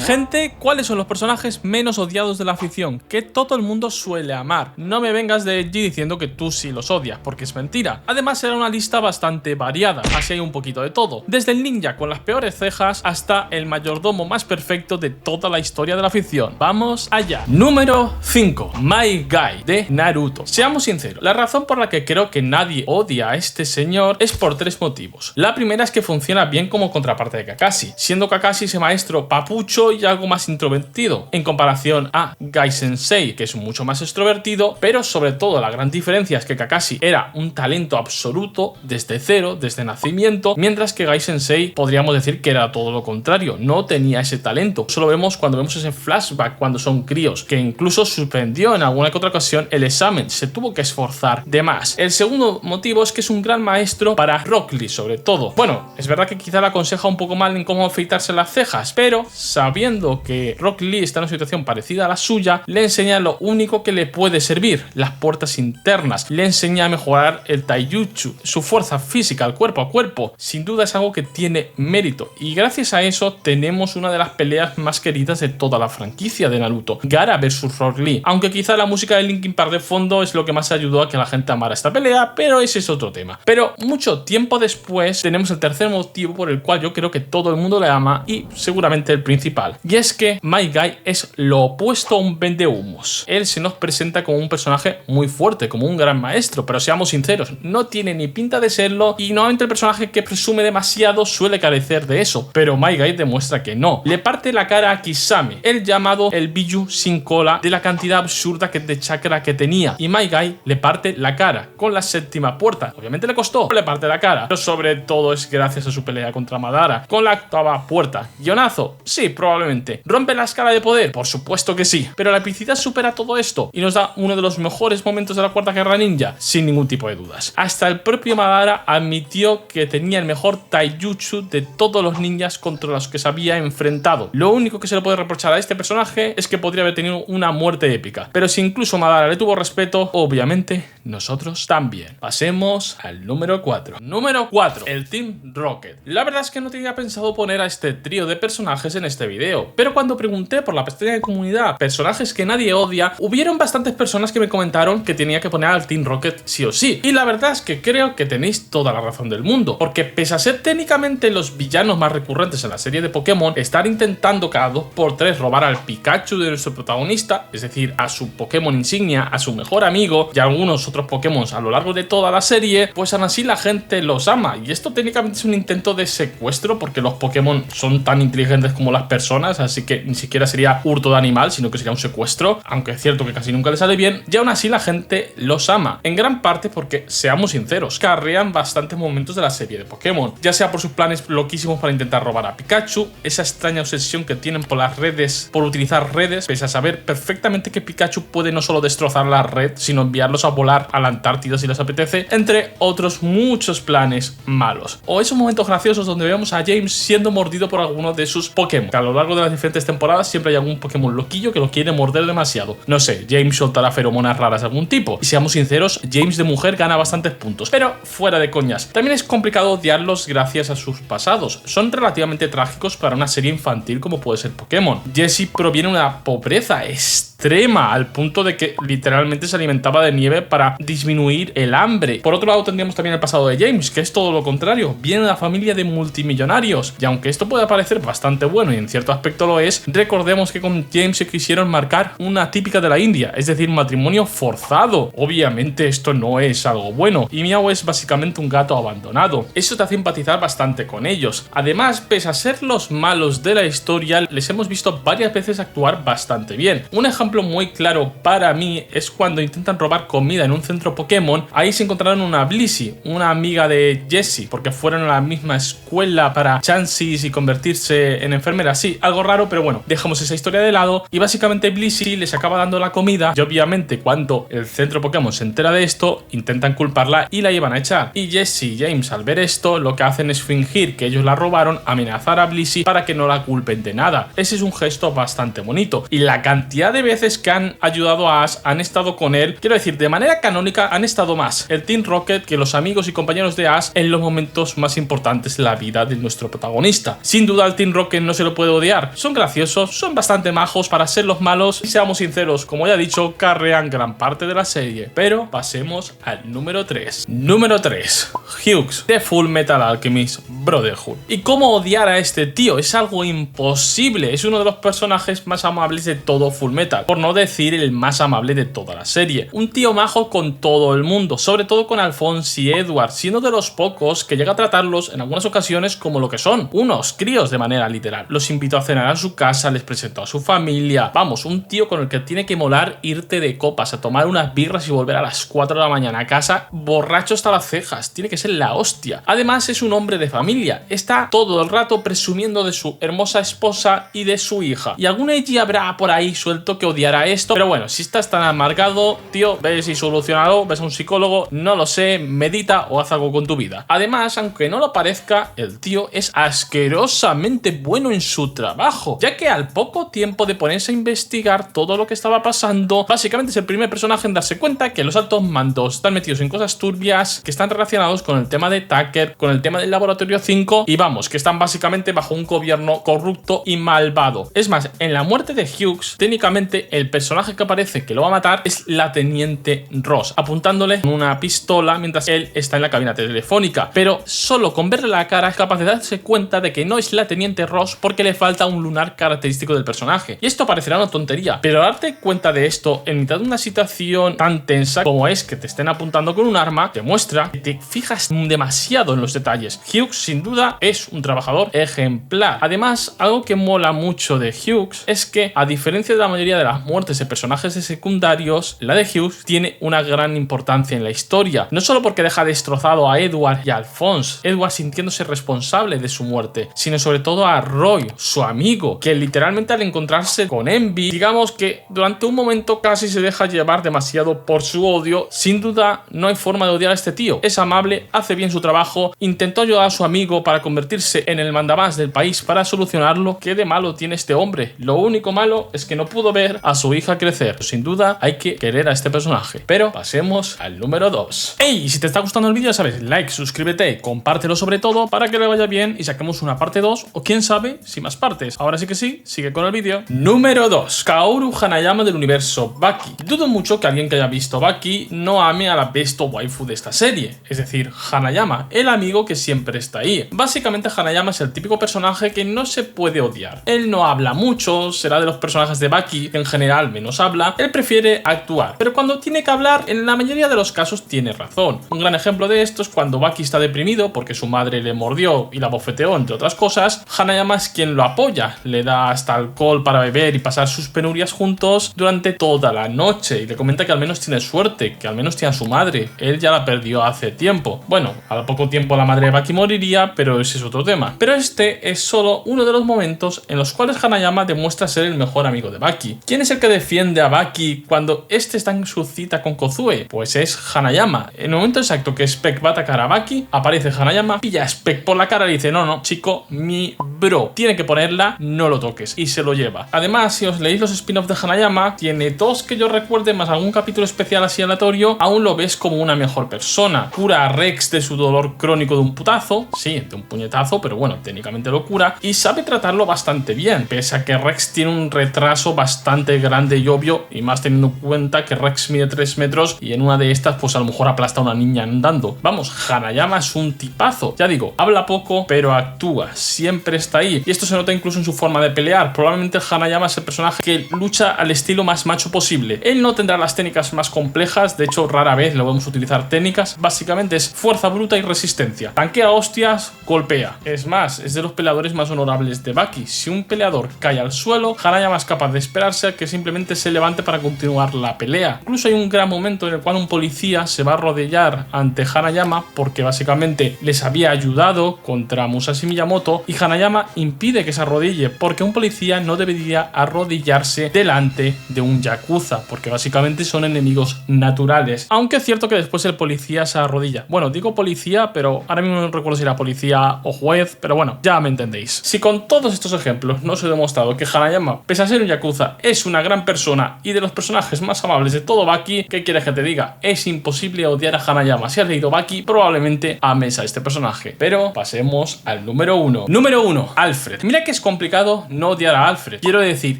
Gente, ¿cuáles son los personajes menos odiados de la ficción? Que todo el mundo suele amar. No me vengas de allí diciendo que tú sí los odias, porque es mentira. Además será una lista bastante variada, así hay un poquito de todo. Desde el ninja con las peores cejas hasta el mayordomo más perfecto de toda la historia de la ficción. Vamos allá. Número 5. My Guy de Naruto. Seamos sinceros, la razón por la que creo que nadie odia a este señor es por tres motivos. La primera es que funciona bien como contraparte de Kakashi, siendo Kakashi ese maestro papucho y algo más introvertido, en comparación a Gai Sensei, que es mucho más extrovertido, pero sobre todo la gran diferencia es que Kakashi era un talento absoluto desde cero, desde nacimiento, mientras que Gai Sensei podríamos decir que era todo lo contrario, no tenía ese talento. Eso lo vemos cuando vemos ese flashback cuando son críos, que incluso suspendió en alguna que otra ocasión el examen, se tuvo que esforzar de más. El segundo motivo es que es un gran maestro para Rock Lee sobre todo. Bueno, es verdad que quizá le aconseja un poco mal en cómo afeitarse las cejas, pero sabiendo que Rock Lee está en una situación parecida a la suya, le enseña lo único que le puede servir, las puertas internas. Le enseña a mejorar el taijutsu, su fuerza física, el cuerpo a cuerpo. Sin duda es algo que tiene mérito y gracias a eso tenemos una de las peleas más queridas de toda la franquicia de Naruto, Gaara vs Rock Lee, aunque quizá la música de Linkin Park de fondo es lo que más ayudó a que la gente amara esta pelea, pero ese es otro tema. Pero mucho tiempo después tenemos el tercer motivo por el cual yo creo que todo el mundo le ama y seguramente el principal, y es que My Guy es lo opuesto a un vendehumos. Él se nos presenta como un personaje muy fuerte, como un gran maestro, pero seamos sinceros, no tiene ni pinta de serlo y normalmente el personaje que presume demasiado suele carecer de eso, pero My Guy demuestra que no. Le parte la cara a Kisame, el llamado el Biju sin cola, de la cantidad absurda de chakra que tenía, y My Guy le parte la cara con la séptima puerta. Obviamente le costó, pero le parte la cara, pero sobre todo es gracias a su pelea contra Madara con la octava puerta. ¿Guionazo? Sí, probablemente. ¿Rompe la escala de poder? Por supuesto que sí, pero la epicidad supera todo esto y nos da uno de los mejores momentos de la cuarta guerra ninja, sin ningún tipo de dudas. Hasta el propio Madara admitió que tenía el mejor taijutsu de todos los ninjas contra los que se había enfrentado. Lo único que se le puede reprochar a este personaje es que podría haber tenido una muerte épica, pero si incluso Madara le tuvo respeto, obviamente nosotros también. Pasemos al número 4. Número 4. El Team Rocket. La verdad es que no tenía pensado poner a este trío de personajes en este video, pero cuando pregunté por la pestaña de comunidad personajes que nadie odia, hubieron bastantes personas que me comentaron que tenía que poner al Team Rocket sí o sí, y la verdad es que creo que tenéis toda la razón del mundo, porque pese a ser técnicamente los villanos más recurrentes en la serie de Pokémon, estar intentando cada 2×3 robar al Pikachu de nuestro protagonista, es decir, a su Pokémon insignia, a su mejor amigo y a algunos otros Pokémon a lo largo de toda la serie, pues aún así la gente los ama, y esto técnicamente es un intento de secuestro porque los Pokémon son tan inteligentes como las personas, así que ni siquiera sería hurto de animal, sino que sería un secuestro, aunque es cierto que casi nunca le sale bien, y aún así la gente los ama, en gran parte porque, seamos sinceros, carrean bastantes momentos de la serie de Pokémon, ya sea por sus planes loquísimos para intentar robar a Pikachu, esa extraña obsesión que tienen por las redes, por utilizar redes, pese a saber perfectamente que Pikachu puede no solo destrozar la red, sino enviarlos a volar a la Antártida si les apetece, entre otros muchos planes malos. O esos momentos graciosos donde vemos a James siendo mordido por alguno de sus Pokémon, que a lo largo de las diferentes temporadas siempre hay algún Pokémon loquillo que lo quiere morder demasiado. No sé, James soltará feromonas raras de algún tipo, y seamos sinceros, James de mujer gana bastantes puntos, pero fuera de coñas, también es complicado odiarlos gracias a sus pasados, son relativamente trágicos para una serie infantil como puede ser Pokémon. Jessie proviene de una pobreza extrema, al punto de que literalmente se alimentaba de nieve para disminuir el hambre. Por otro lado tendríamos también el pasado de James, que es todo lo contrario, viene de una familia de multimillonarios, y aunque esto pueda parecer bastante bueno y en cierto aspecto lo es, recordemos que con James se quisieron marcar una típica de la India, es decir, matrimonio forzado. Obviamente esto no es algo bueno, y Miao es básicamente un gato abandonado. Eso te hace empatizar bastante con ellos. Además, pese a ser los malos de la historia, les hemos visto varias veces actuar bastante bien. Un ejemplo muy claro para mí es cuando intentan robar comida en un centro Pokémon. Ahí se encontraron una Blissey, una amiga de Jessie, porque fueron a la misma escuela para chances y convertirse en enfermera. Sí, algo raro, pero bueno, dejamos esa historia de lado, y básicamente Blissey les acaba dando la comida, y obviamente cuando el centro Pokémon se entera de esto, intentan culparla y la llevan a echar, y Jessie y James al ver esto lo que hacen es fingir que ellos la robaron, amenazar a Blissey para que no la culpen de nada. Ese es un gesto bastante bonito, y la cantidad de veces veces que han ayudado a Ash, han estado con él, quiero decir, de manera canónica han estado más el Team Rocket que los amigos y compañeros de Ash en los momentos más importantes de la vida de nuestro protagonista. Sin duda al Team Rocket no se lo puede odiar, son graciosos, son bastante majos para ser los malos y seamos sinceros, como ya he dicho, carrean gran parte de la serie. Pero pasemos al número 3. Número 3. Hughes, de Full Metal Alchemist Brotherhood. ¿Y cómo odiar a este tío? Es algo imposible, es uno de los personajes más amables de todo Full Metal, por no decir el más amable de toda la serie. Un tío majo con todo el mundo, sobre todo con Alphonse y Edward, siendo de los pocos que llega a tratarlos en algunas ocasiones como lo que son, unos críos de manera literal. Los invitó a cenar a su casa, les presentó a su familia, vamos, un tío con el que tiene que molar irte de copas, a tomar unas birras y volver a las 4 de la mañana a casa borracho hasta las cejas, tiene que ser la hostia. Además es un hombre de familia, está todo el rato presumiendo de su hermosa esposa y de su hija. Y algún Eiji habrá por ahí suelto que odiará esto, pero bueno, si estás tan amargado, tío, ves y solucionado, ves a un psicólogo, no lo sé, medita o haz algo con tu vida. Además, aunque no lo parezca, el tío es asquerosamente bueno en su trabajo, ya que al poco tiempo de ponerse a investigar todo lo que estaba pasando, básicamente es el primer personaje en darse cuenta que los altos mandos están metidos en cosas turbias que están relacionados con el tema de Tucker, con el tema del Laboratorio 5 y vamos, que están básicamente bajo un gobierno corrupto y malvado. Es más, en la muerte de Hughes, técnicamente el personaje que aparece que lo va a matar es la Teniente Ross, apuntándole con una pistola mientras él está en la cabina telefónica, pero solo con verle la cara es capaz de darse cuenta de que no es la Teniente Ross porque le falta un lunar característico del personaje. Y esto parecerá una tontería, pero darte cuenta de esto en mitad de una situación tan tensa como es que te estén apuntando con un arma, demuestra que te fijas demasiado en los detalles. Hughes sin duda es un trabajador ejemplar. Además, algo que mola mucho de Hughes es que, a diferencia de la mayoría de las muertes de personajes secundarios, la de Hughes tiene una gran importancia en la historia. No solo porque deja destrozado a Edward y a Alphonse, Edward sintiéndose responsable de su muerte, sino sobre todo a Roy, su amigo, que literalmente al encontrarse con Envy, digamos que durante un momento casi se deja llevar demasiado por su odio. Sin duda, no hay forma de odiar a este tío. Es amable, hace bien su trabajo, intentó ayudar a su amigo para convertirse en el mandamás del país para solucionarlo. ¿Qué de malo tiene este hombre? Lo único malo es que no pudo ver a su hija crecer. Sin duda, hay que querer a este personaje. Pero pasemos al número 2. ¡Hey! Si te está gustando el vídeo, ya sabes, like, suscríbete, compártelo sobre todo para que le vaya bien y saquemos una parte 2 o quién sabe si más partes. Ahora sí que sí, sigue con el vídeo. Número 2. Kaoru Hanayama del universo Baki. Dudo mucho que alguien que haya visto Baki no ame a la besto waifu de esta serie, es decir, Hanayama, el amigo que siempre está ahí. Básicamente Hanayama es el típico personaje que no se puede odiar. Él no habla mucho, será de los personajes de Baki que en general menos habla, él prefiere actuar, pero cuando tiene que hablar, en la mayoría de los casos tiene razón. Un gran ejemplo de esto es cuando Baki está deprimido porque su madre le mordió y la bofeteó, entre otras cosas. Hanayama es quien lo apoya, le da hasta alcohol para beber y pasar sus penurias juntos durante toda la noche y le comenta que al menos tiene suerte, que al menos tiene a su madre, él ya la perdió hace tiempo. Bueno, al poco tiempo la madre de Baki moriría, pero ese es otro tema. Pero este es solo uno de los momentos en los cuales Hanayama demuestra ser el mejor amigo de Baki. ¿Quién es el que defiende a Baki cuando este está en su cita con Kozue? Pues es Hanayama. En el momento exacto que Speck va a atacar a Baki, aparece Hanayama, pilla a Speck por la cara y dice: no, chico, mi bro tiene que ponerla, no lo toques, y se lo lleva. Además, si os leéis los spin-offs de Hanayama, tiene dos que yo recuerde más algún capítulo especial así aleatorio, aún lo ves como una mejor persona. Cura a Rex de su dolor crónico de un putazo, sí, de un puñetazo, pero bueno, técnicamente lo cura, y sabe tratarlo bastante bien, pese a que Rex tiene un retraso bastante grande y obvio, y más teniendo en cuenta que Rex mide 3 metros y en una de estas pues a lo mejor aplasta a una niña andando. Vamos, Hanayama es un tipazo, ya digo, habla poco pero actúa, siempre está ahí, y esto se nota incluso en su forma de pelear. Probablemente Hanayama es el personaje que lucha al estilo más macho posible. Él no tendrá las técnicas más complejas, de hecho rara vez le vamos a utilizar técnicas, básicamente es fuerza bruta y resistencia, tanquea hostias, golpea. Es más, es de los peleadores más honorables de Baki. Si un peleador cae al suelo, Hanayama es capaz de esperarse a que simplemente se levante para continuar la pelea. Incluso hay un gran momento en el cual un policía se va a arrodillar ante Hanayama porque básicamente les había ayudado contra Musashi Miyamoto y Hanayama impide que se arrodille porque un policía no debería arrodillarse delante de un yakuza porque básicamente son enemigos naturales. Aunque es cierto que después el policía se arrodilla. Bueno, digo policía, pero ahora mismo no recuerdo si era policía o juez, pero bueno, ya me entendéis. Si con todos estos ejemplos no os he demostrado que Hanayama, pese a ser un yakuza, es una gran persona y de los personajes más amables de todo Baki. ¿Qué quieres que te diga? Es imposible odiar a Hanayama. Si has leído Baki, probablemente ames a este personaje. Pero pasemos al número 1. Número 1, Alfred. Mira que es complicado no odiar a Alfred. Quiero decir,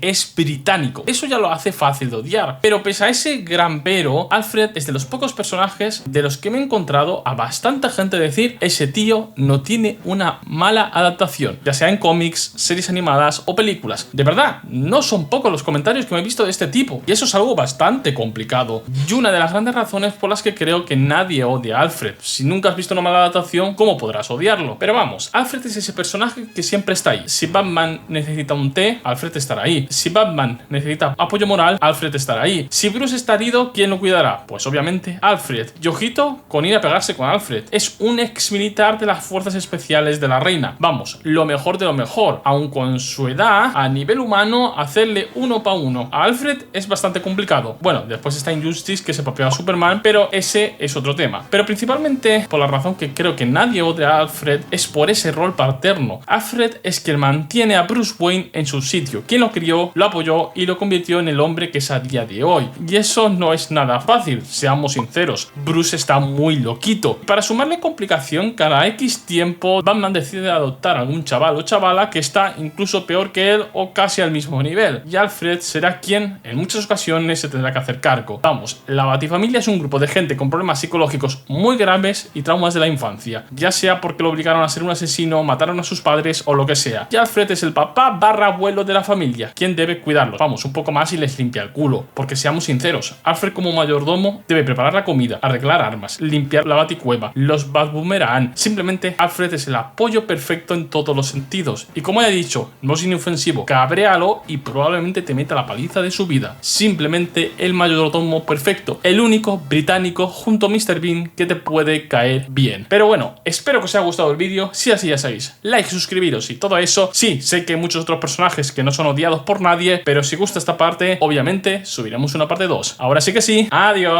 es británico. Eso ya lo hace fácil de odiar. Pero pese a ese gran pero, Alfred es de los pocos personajes de los que me he encontrado a bastante gente decir: ese tío no tiene una mala adaptación, ya sea en cómics, series animadas o películas. De verdad, no son pocos los comentarios que me he visto de este tipo, y eso es algo bastante complicado. Y una de las grandes razones por las que creo que nadie odia a Alfred. Si nunca has visto una mala adaptación, ¿cómo podrás odiarlo? Pero vamos, Alfred es ese personaje que siempre está ahí. Si Batman necesita un té, Alfred estará ahí. Si Batman necesita apoyo moral, Alfred estará ahí. Si Bruce está herido, ¿quién lo cuidará? Pues obviamente Alfred. Y ojito con ir a pegarse con Alfred. Es un ex militar de las fuerzas especiales de la reina. Vamos, lo mejor de lo mejor. Aun con su edad, a nivel humano, hacerle uno para uno a Alfred es bastante complicado. Bueno, después está Injustice, que se papea a Superman, pero ese es otro tema. Pero principalmente por la razón que creo que nadie odia a Alfred es por ese rol paterno. Alfred es quien mantiene a Bruce Wayne en su sitio, quien lo crió, lo apoyó y lo convirtió en el hombre que es a día de hoy. Y eso no es nada fácil, seamos sinceros. Bruce está muy loquito. Para sumarle complicación, cada X tiempo Batman decide adoptar a algún chaval o chavala que está incluso peor que él o casi al mismo nivel. Y Alfred será quien en muchas ocasiones se tendrá que hacer cargo. Vamos, la Batifamilia es un grupo de gente con problemas psicológicos muy graves y traumas de la infancia, ya sea porque lo obligaron a ser un asesino, mataron a sus padres o lo que sea. Y Alfred es el papá barra abuelo de la familia, quien debe cuidarlos. Vamos, un poco más y les limpia el culo. Porque seamos sinceros, Alfred como mayordomo debe preparar la comida, arreglar armas, limpiar la baticueva, los Batboomerang. Simplemente Alfred es el apoyo perfecto en todos los sentidos. Y como he dicho, no es inofensivo, cabréalo y probablemente te meta la paliza de su vida. Simplemente el mayordomo perfecto, el único británico junto a Mr. Bean que te puede caer bien. Pero bueno, espero que os haya gustado el vídeo. Si así ya sabéis, like, suscribiros y todo eso. Sí, sé que hay muchos otros personajes que no son odiados por nadie, pero si gusta esta parte, obviamente subiremos una parte 2. Ahora sí que sí, adiós.